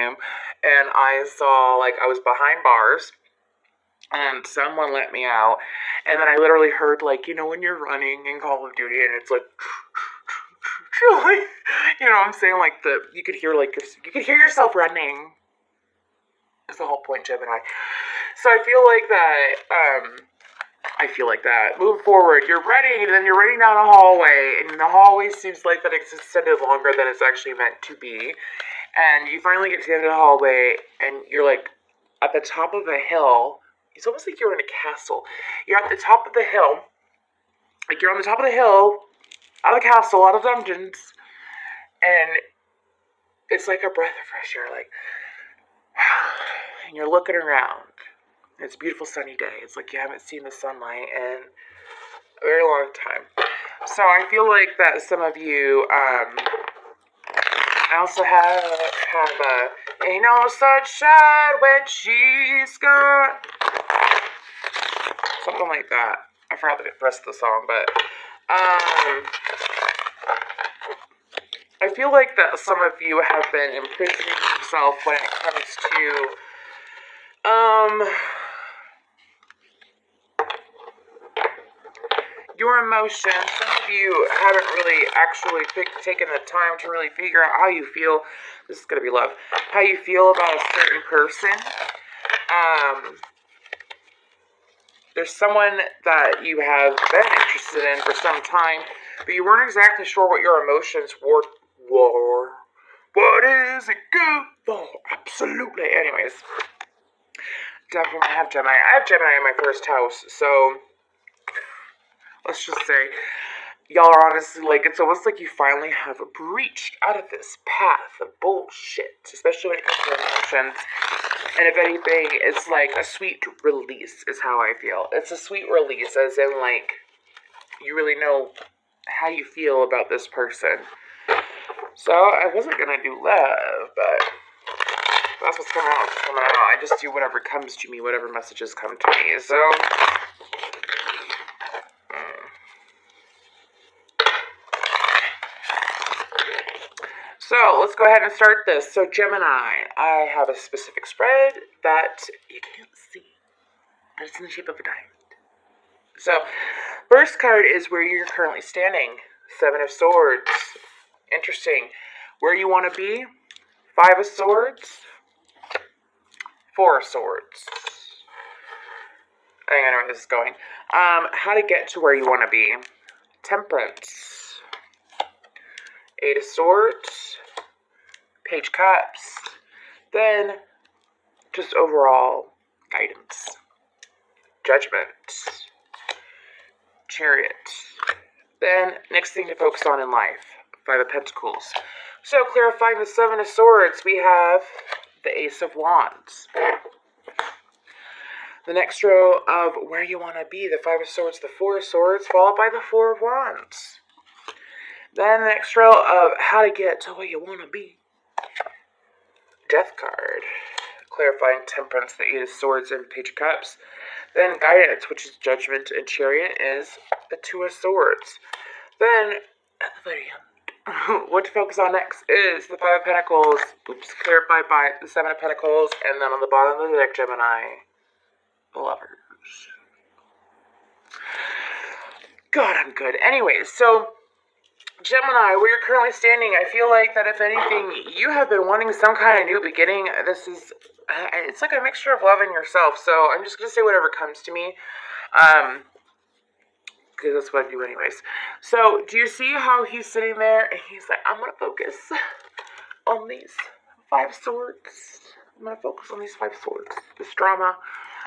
time, and I saw, like, I was behind bars, and someone let me out, and then I literally heard, like, you know, when you're running in Call of Duty, and it's like, you know what I'm saying, like, you could hear, like, you could hear yourself running. That's the whole point, Gemini. So I feel like that, moving forward, you're running, and then you're running down a hallway, and the hallway seems like that it's extended longer than it's actually meant to be, and you finally get to the end of the hallway, and you're, like, at the top of a hill. It's almost like you're in a castle. You're at the top of the hill, like, you're on the top of the hill, out of the castle, out of dungeons, and it's like a breath of fresh air, like, and you're looking around. It's a beautiful sunny day. It's like you haven't seen the sunlight in a very long time. So I feel like that some of you, I also have ain't no sunshine when she's gone. Something like that. I forgot the rest of the song, but, I feel like that some of you have been imprisoning yourself when it comes to, your emotions. Some of you haven't really actually taken the time to really figure out how you feel. This is going to be love. How you feel about a certain person. There's someone that you have been interested in for some time, but you weren't exactly sure what your emotions were. What is it good for? Absolutely. Anyways, definitely have Gemini. I have Gemini in my first house, so let's just say y'all are honestly, like, it's almost like you finally have breached out of this path of bullshit, especially when it comes to emotions. And if anything, it's like a sweet release is how I feel. It's a sweet release, as in, like, you really know how you feel about this person. So I wasn't gonna do love, but that's what's coming out. I just do whatever comes to me, whatever messages come to me. So let's go ahead and start this. So Gemini, I have a specific spread that you can't see, but it's in the shape of a diamond. So first card is where you're currently standing. 7 of Swords. Interesting. Where you want to be. 5 of Swords. 4 of Swords. I don't know where this is going. How to get to where you want to be. Temperance. 8 of Swords. Page Cups. Then, just overall guidance. Judgment. Chariot. Then, next thing to focus on in life. 5 of Pentacles. So, clarifying the 7 of Swords, we have the Ace of Wands. The next row of where you want to be, the 5 of Swords, the 4 of Swords, followed by the 4 of Wands. Then the next row of how to get to where you want to be. Death card. Clarifying Temperance, the 8 of Swords, and Page of Cups. Then Guidance, which is Judgment, and Chariot is the 2 of Swords. Then, at the very end, what to focus on next is the 5 of Pentacles. Oops, clarified by the 7 of Pentacles. And then on the bottom of the deck, Gemini, the Lovers. God, I'm good. Anyways, so Gemini, where you're currently standing, I feel like that if anything, you have been wanting some kind of new beginning. This is, it's like a mixture of love and yourself. So I'm just going to say whatever comes to me. Because that's what I do anyways. So, do you see how he's sitting there and he's like, I'm going to focus on these 5 swords. I'm going to focus on these 5 swords. This drama.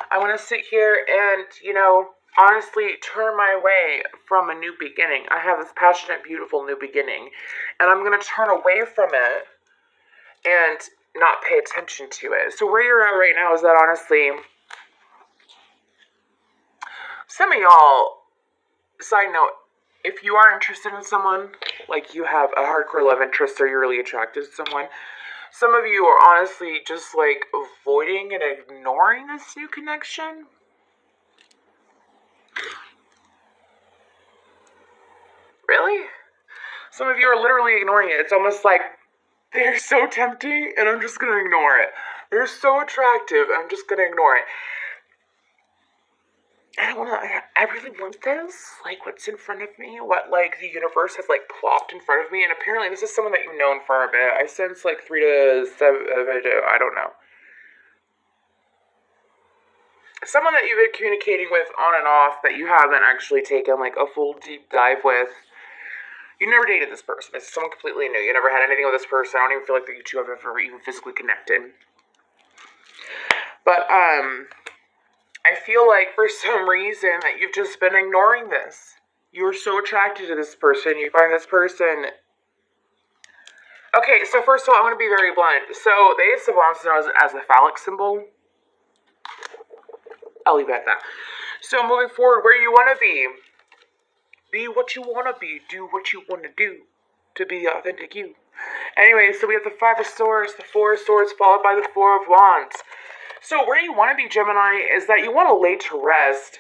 I want to sit here and, you know, honestly turn my way from a new beginning. I have this passionate, beautiful new beginning. And I'm going to turn away from it and not pay attention to it. So where you're at right now is that honestly, some of y'all, side note, if you are interested in someone, like you have a hardcore love interest or you're really attracted to someone, some of you are honestly just like avoiding and ignoring this new connection. Really? Some of you are literally ignoring it. It's almost like They're so tempting, and I'm just gonna ignore it. They're so attractive, I'm just gonna ignore it. I don't know. I really want this. Like, what's in front of me? What, like, the universe has, like, plopped in front of me? And apparently this is someone that you've known for a bit. I sense, like, 3 to 7, I don't know. Someone that you've been communicating with on and off that you haven't actually taken, like, a full deep dive with. You never dated this person. This is someone completely new. You never had anything with this person. I don't even feel like that you two have ever even physically connected. But, I feel like for some reason that you've just been ignoring this. You're so attracted to this person. You find this person... Okay, so first of all, I'm going to be very blunt. So, the Ace of Wands is known as the phallic symbol. I'll leave it at that. So, moving forward, where you want to be. Be what you want to be. Do what you want to do. To be the authentic you. Anyway, so we have the 5 of Swords, the 4 of Swords, followed by the 4 of Wands. So where you want to be, Gemini, is that you want to lay to rest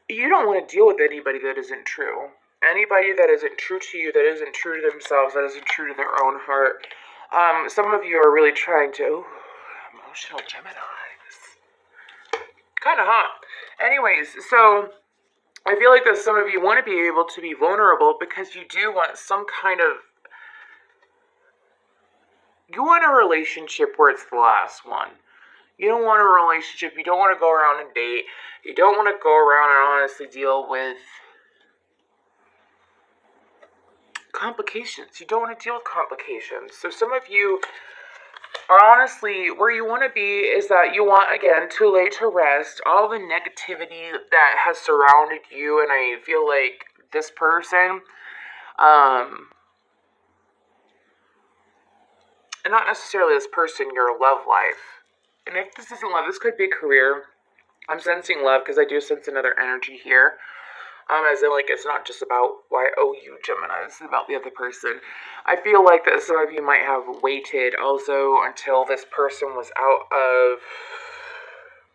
you don't want to deal with anybody that isn't true. Anybody that isn't true to you, that isn't true to themselves, that isn't true to their own heart. Some of you are really trying to... Ooh, emotional Geminis. Kind of hot. Anyways, so... I feel like that some of you want to be able to be vulnerable because you do want some kind of... You want a relationship where it's the last one. You don't want a relationship. You don't want to go around and date. You don't want to go around and honestly deal with complications. You don't want to deal with complications. So some of you are honestly, where you want to be is that you want, again, to lay to rest all the negativity that has surrounded you. And I feel like this person, and not necessarily this person, your love life. And if this isn't love, this could be career. I'm sensing love because I do sense another energy here. As in, like, it's not just about why I owe you, Gemini. It's about the other person. I feel like that some of you might have waited also until this person was out of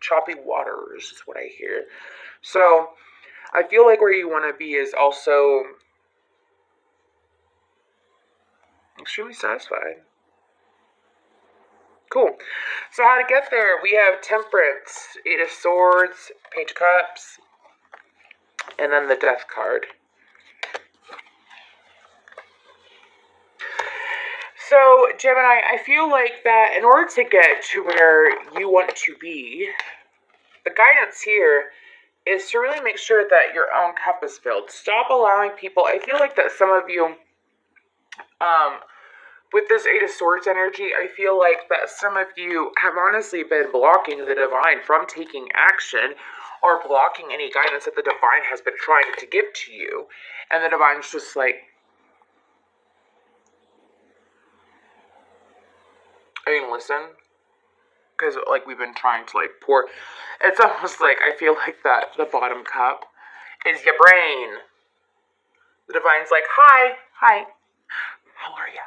choppy waters, is what I hear. So, I feel like where you want to be is also extremely satisfied. Cool. So how to get there? We have Temperance, 8 of Swords, Page of Cups, and then the Death card. So, Gemini, I feel like that in order to get to where you want to be, the guidance here is to really make sure that your own cup is filled. Stop allowing people... I feel like that some of you... with this 8 of Swords energy, I feel like that some of you have honestly been blocking the divine from taking action or blocking any guidance that the divine has been trying to give to you. And the divine's just like, are you gonna listen? Because, like, we've been trying to, like, pour. It's almost like, I feel like that the bottom cup is your brain. The divine's like, hi, how are you?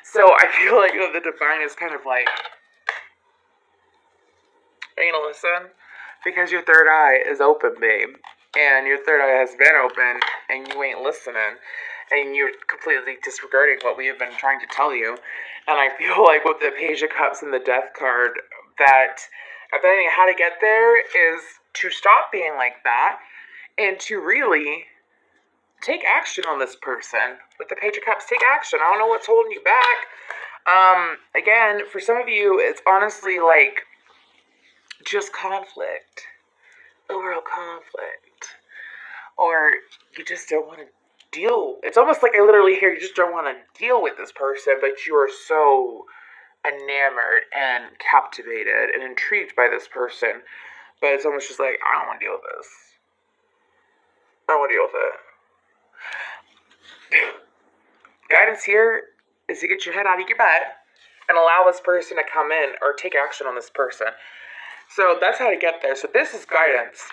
So I feel like the divine is kind of like, are you gonna listen? Because your third eye is open, babe. And your third eye has been open, and you ain't listening. And you're completely disregarding what we have been trying to tell you. And I feel like with the Page of Cups and the Death card, that if anything, how to get there is to stop being like that and to really take action on this person. With the Page of Cups, take action. I don't know what's holding you back. Again, for some of you, it's honestly like just conflict. Overall conflict. Or you just don't want to deal. It's almost like I literally hear you just don't want to deal with this person, but you are so enamored and captivated and intrigued by this person. But it's almost just like, I don't want to deal with this. I don't want to deal with it. Guidance here is to get your head out of your butt and allow this person to come in or take action on this person. So that's how to get there. So this is guidance.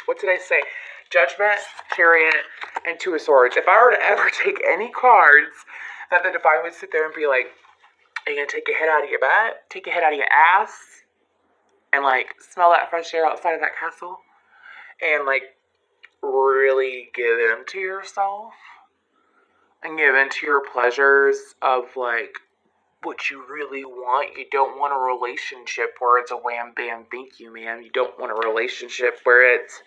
What did I say? Judgment, Chariot, and 2 of Swords. If I were to ever take any cards that the divine would sit there and be like, are you going to take your head out of your butt? Take your head out of your ass? and like smell that fresh air outside of that castle and like really give in to yourself and give in to your pleasures of like what you really want. You don't want a relationship where it's a wham bam thank you ma'am. You don't want a relationship where it's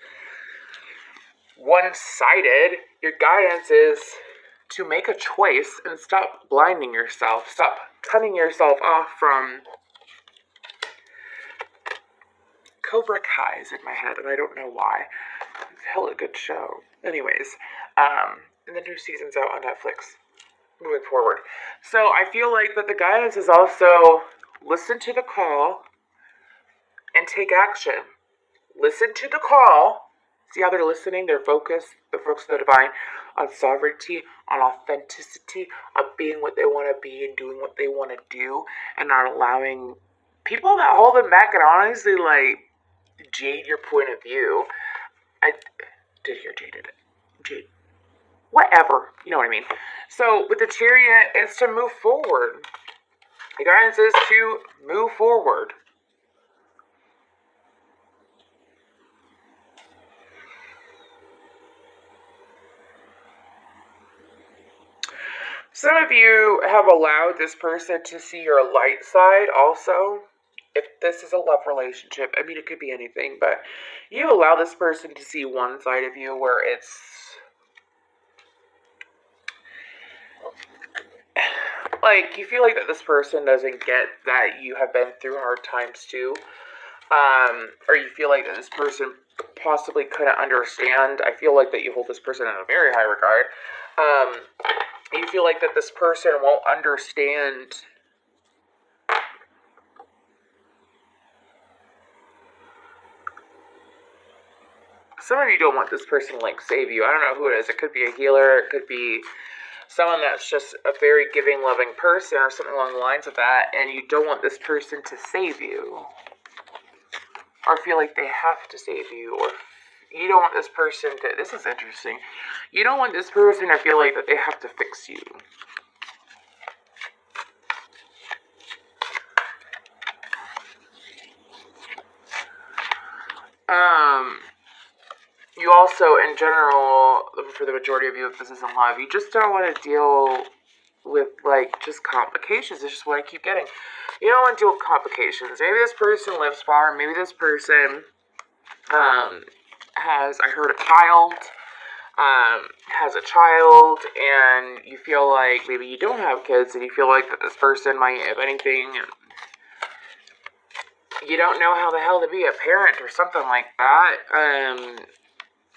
one-sided. Your guidance is to make a choice and stop blinding yourself. Stop cutting yourself off from Cobra Kai's in my head, and I don't know why. It's a hella good show. Anyways, and the new season's out on Netflix. Moving forward. So I feel like that the guidance is also listen to the call and take action. Listen to the call. See how they're listening? They're focused. They're focused on the divine, on sovereignty, on authenticity, on being what they want to be and doing what they want to do, and not allowing people that hold them back and honestly like jade your point of view. I did hear jade. Whatever, you know what I mean. So with the Chariot, it's to move forward. The guidance is to move forward. Some of you have allowed this person to see your light side also. If this is a love relationship, I mean, it could be anything, but you allow this person to see one side of you where it's like you feel like that this person doesn't get that you have been through hard times too. Or you feel like that this person possibly couldn't understand. I feel like that you hold this person in a very high regard. You feel like that this person won't understand some of you don't want this person to like save you. I don't know who it is. It could be a healer. It could be someone that's just a very giving, loving person or something along the lines of that. And you don't want this person to save you. Or feel like they have to save you. Or you don't want this person to... This is interesting. You don't want this person to feel like that they have to fix you. You also, in general, for the majority of you, if this isn't love, you just don't want to deal with, like, just complications. It's just what I keep getting. You don't want to deal with complications. Maybe this person lives far. Maybe this person has, I heard, has a child, and you feel like maybe you don't have kids, and you feel like that this person might, if anything, you don't know how the hell to be a parent or something like that.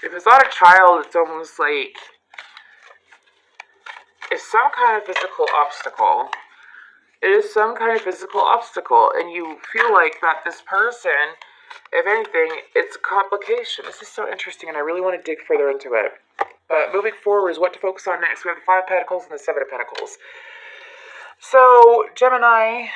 If it's not a child, it's almost like it's some kind of physical obstacle. It is some kind of physical obstacle, and you feel like that this person, if anything, it's a complication. This is so interesting, and I really want to dig further into it. But moving forward is what to focus on next. We have the 5 of Pentacles and the 7 of Pentacles. So, Gemini...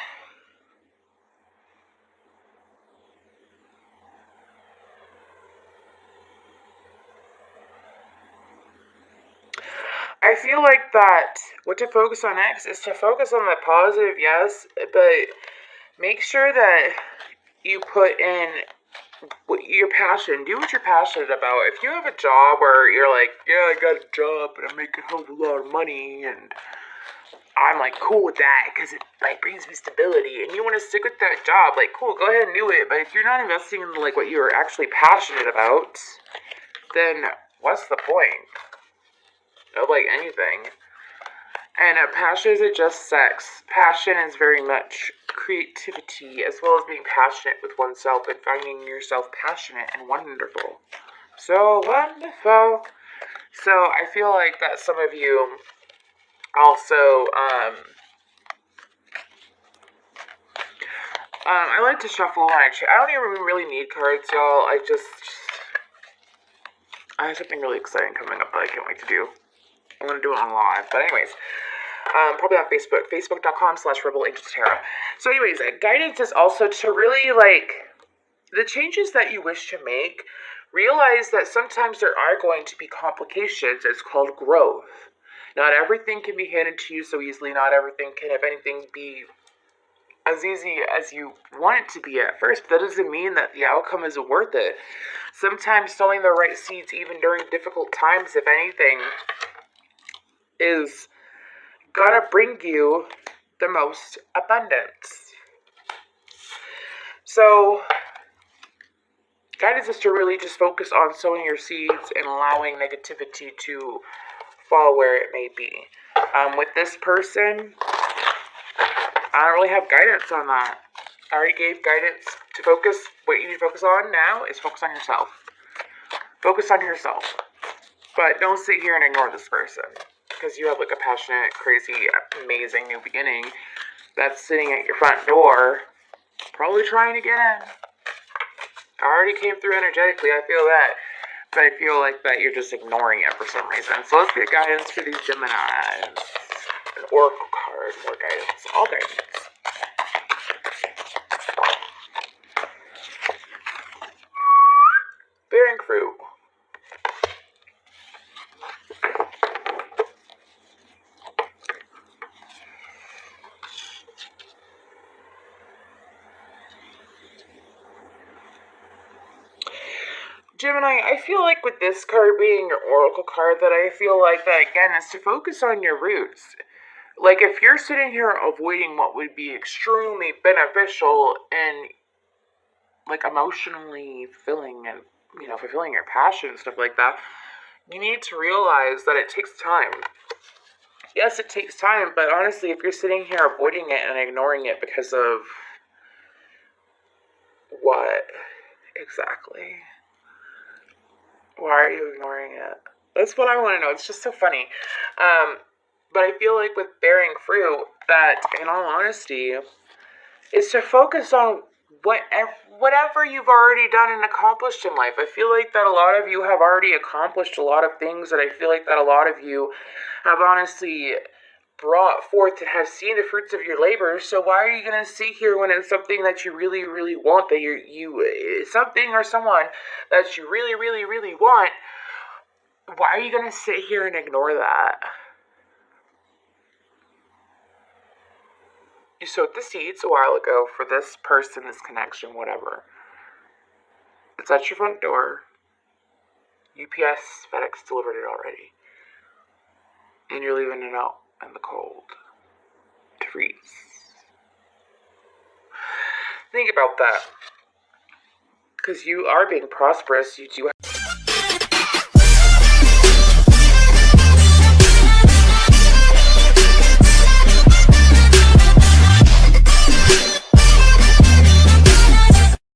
I feel like that what to focus on next is to focus on the positive, yes, but make sure that you put in your passion. Do what you're passionate about. If you have a job where you're like, yeah, I got a job and I make a hell of a lot of money and I'm like cool with that because it like brings me stability and you want to stick with that job, like cool, go ahead and do it. But if you're not investing in like what you're actually passionate about, then what's the point of like anything? And passion isn't just sex. Passion is very much creativity as well as being passionate with oneself and finding yourself passionate and wonderful. So wonderful. So I feel like that some of you also, I like to shuffle when I don't even really need cards, y'all. I have something really exciting coming up that I can't wait to do. I'm going to do it on live. But anyways, probably on Facebook. Facebook.com/RebelAngelsTarot. So anyways, guidance is also to really, like, the changes that you wish to make, realize that sometimes there are going to be complications. It's called growth. Not everything can be handed to you so easily. Not everything can, if anything, be as easy as you want it to be at first, but that doesn't mean that the outcome isn't worth it. Sometimes sowing the right seeds, even during difficult times, if anything, is gonna bring you the most abundance. So, guidance is to really just focus on sowing your seeds and allowing negativity to fall where it may be. With this person, I don't really have guidance on that. I already gave guidance to focus. What you need to focus on now is focus on yourself. Focus on yourself. But don't sit here and ignore this person. Because you have like a passionate, crazy, amazing new beginning that's sitting at your front door, probably trying to get in. I already came through energetically, I feel that. But I feel like that you're just ignoring it for some reason. So let's get guidance for these Geminis. An oracle card, more guidance. All guidance. Bearing fruit. Gemini, I feel like with this card being your oracle card, that I feel like that again is to focus on your roots. Like if you're sitting here avoiding what would be extremely beneficial and like emotionally fulfilling and fulfilling your passion and stuff like that, you need to realize that it takes time. Yes, it takes time, but honestly, if you're sitting here avoiding it and ignoring it because of what exactly? Why are you ignoring it? That's what I want to know. It's just so funny. But I feel like with bearing fruit, that in all honesty, is to focus on whatever you've already done and accomplished in life. I feel like that a lot of you have already accomplished a lot of things, and I feel like that a lot of you have honestly brought forth and have seen the fruits of your labor. So why are you going to sit here when it's something that you really, really want, that something or someone that you really, really, really want? Why are you going to sit here and ignore that? You sowed the seeds a while ago for this person, this connection, whatever. It's at your front door. UPS, FedEx delivered it already. And you're leaving it out in the cold to freeze. Think about that. Because you are being prosperous. You do